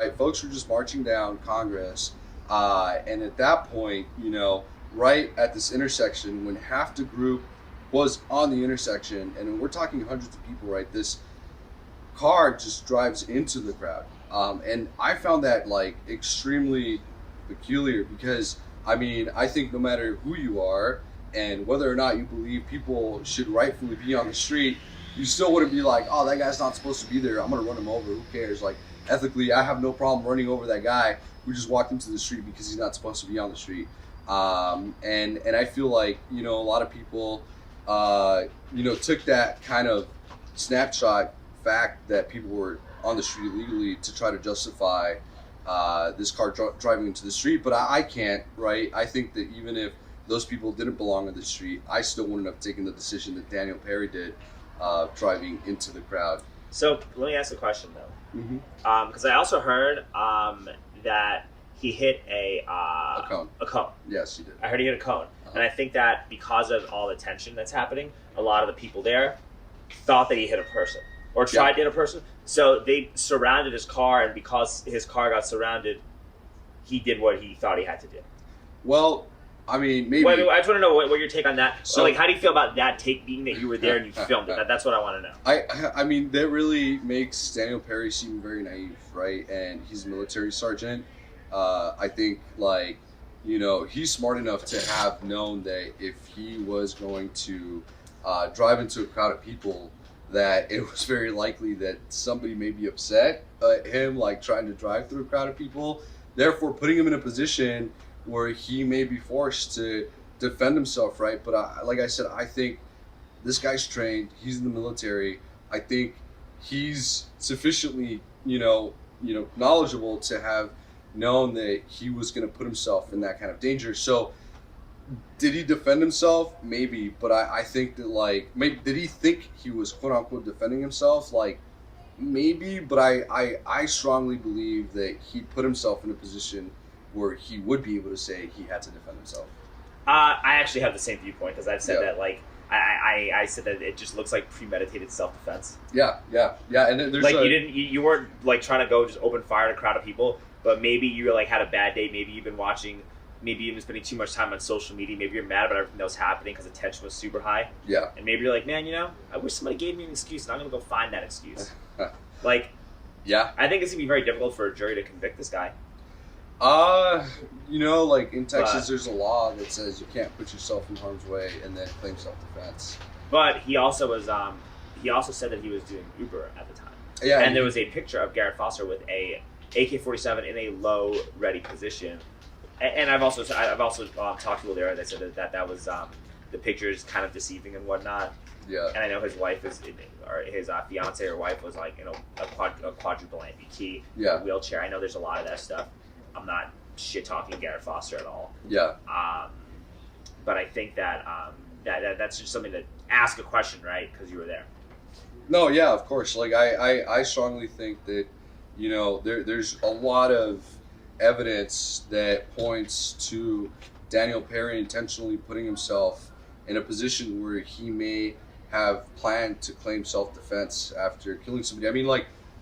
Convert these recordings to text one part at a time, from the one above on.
Right? Folks were just marching down Congress, and at that point, right at this intersection, when half the group was on the intersection, and we're talking hundreds of people, right? This car just drives into the crowd, and I found that like extremely peculiar because I think no matter who you are and whether or not you believe people should rightfully be on the street, you still wouldn't be like, oh, that guy's not supposed to be there, I'm gonna run him over, who cares? Like, ethically, I have no problem running over that guy who just walked into the street because he's not supposed to be on the street. And I feel like, a lot of people, took that kind of snapshot fact that people were on the street illegally to try to justify this car driving into the street. But I can't, right? I think that even if those people didn't belong on the street, I still wouldn't have taken the decision that Daniel Perry did, driving into the crowd. So let me ask a question, though. Because I also heard that he hit a cone. A cone. Yes, he did. I heard he hit a cone. And I think that because of all the tension that's happening, a lot of the people there thought that he hit a person or tried to hit a person. So they surrounded his car, and because his car got surrounded, he did what he thought he had to do. Well, maybe. Wait, I just want to know what your take on that. So, how do you feel about that take, being that you were there and you filmed it? That's what I want to know. That really makes Daniel Perry seem very naive, right? And he's a military sergeant. I think, he's smart enough to have known that if he was going to drive into a crowd of people, that it was very likely that somebody may be upset at him, trying to drive through a crowd of people, therefore putting him in a position where he may be forced to defend himself, right? But like I said, I think this guy's trained. He's in the military. I think he's sufficiently, knowledgeable to have known that he was going to put himself in that kind of danger. So, did he defend himself? Maybe, but I think that did he think he was quote unquote defending himself? Maybe, but I strongly believe that he put himself in a position where he would be able to say he had to defend himself. I actually have the same viewpoint, because I've said that, I said that it just looks like premeditated self-defense. Yeah. And there's you weren't trying to go just open fire at a crowd of people, but maybe you had a bad day. Maybe you've been watching. Maybe you've been spending too much time on social media. Maybe you're mad about everything that was happening because the tension was super high. Yeah. And maybe you're like, man, I wish somebody gave me an excuse, and I'm gonna go find that excuse. Yeah. I think it's gonna be very difficult for a jury to convict this guy. In Texas, there's a law that says you can't put yourself in harm's way and then claim self-defense. But he also was, he also said that he was doing Uber at the time. Yeah. And there was a picture of Garrett Foster with a AK-47 in a low ready position. And I've also talked to people there that said that was the picture is kind of deceiving and whatnot. Yeah. And I know his wife or his fiance or wife was a quadruple amputee, in a wheelchair. I know there's a lot of that stuff. I'm not shit talking Garrett Foster at all. Yeah. But I think that that's just something to ask a question, right? Because you were there. No, yeah, of course. I strongly think that there's a lot of evidence that points to Daniel Perry intentionally putting himself in a position where he may have planned to claim self-defense after killing somebody.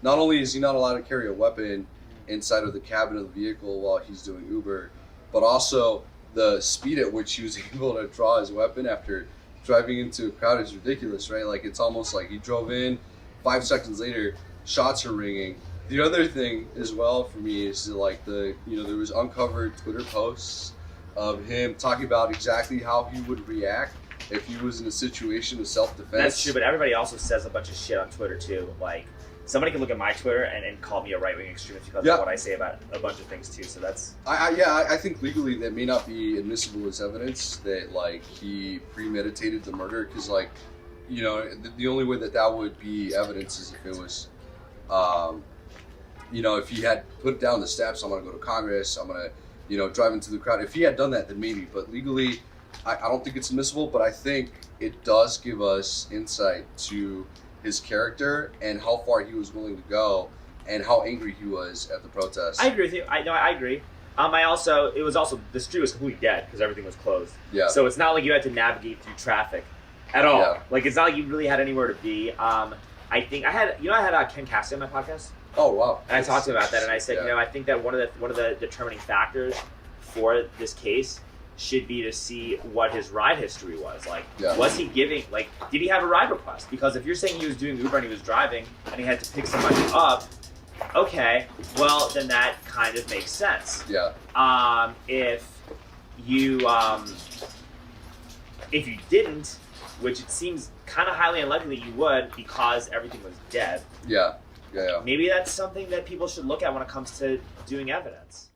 Not only is he not allowed to carry a weapon inside of the cabin of the vehicle while he's doing Uber, but also the speed at which he was able to draw his weapon after driving into a crowd is ridiculous, right? It's almost like he drove in, 5 seconds later, shots are ringing. The other thing as well for me is that there was uncovered Twitter posts of him talking about exactly how he would react if he was in a situation of self-defense. That's true, but everybody also says a bunch of shit on Twitter too. Somebody can look at my Twitter and call me a right-wing extremist because of what I say about a bunch of things too. So that's... I think legally that may not be admissible as evidence that he premeditated the murder, because the only way that would be evidence is if it was, if he had put down the steps, I'm going to go to Congress, I'm going to, drive into the crowd. If he had done that, then maybe. But legally, I don't think it's admissible, but I think it does give us insight to his character and how far he was willing to go and how angry he was at the protest. I agree with you. I agree. The street was completely dead because everything was closed. Yeah. So it's not like you had to navigate through traffic at all. Yeah. It's not like you really had anywhere to be. I think I had Ken Cassidy on my podcast. Oh wow! And I talked to him about that, and I said, yeah. I think that one of the determining factors for this case should be to see what his ride history was. Like, was he giving, like, did he have a ride request? Because if you're saying he was doing Uber and he was driving and he had to pick somebody up, okay, well, then that kind of makes sense. Yeah. If you didn't, which it seems kind of highly unlikely that you would because everything was dead. Yeah. Maybe that's something that people should look at when it comes to doing evidence.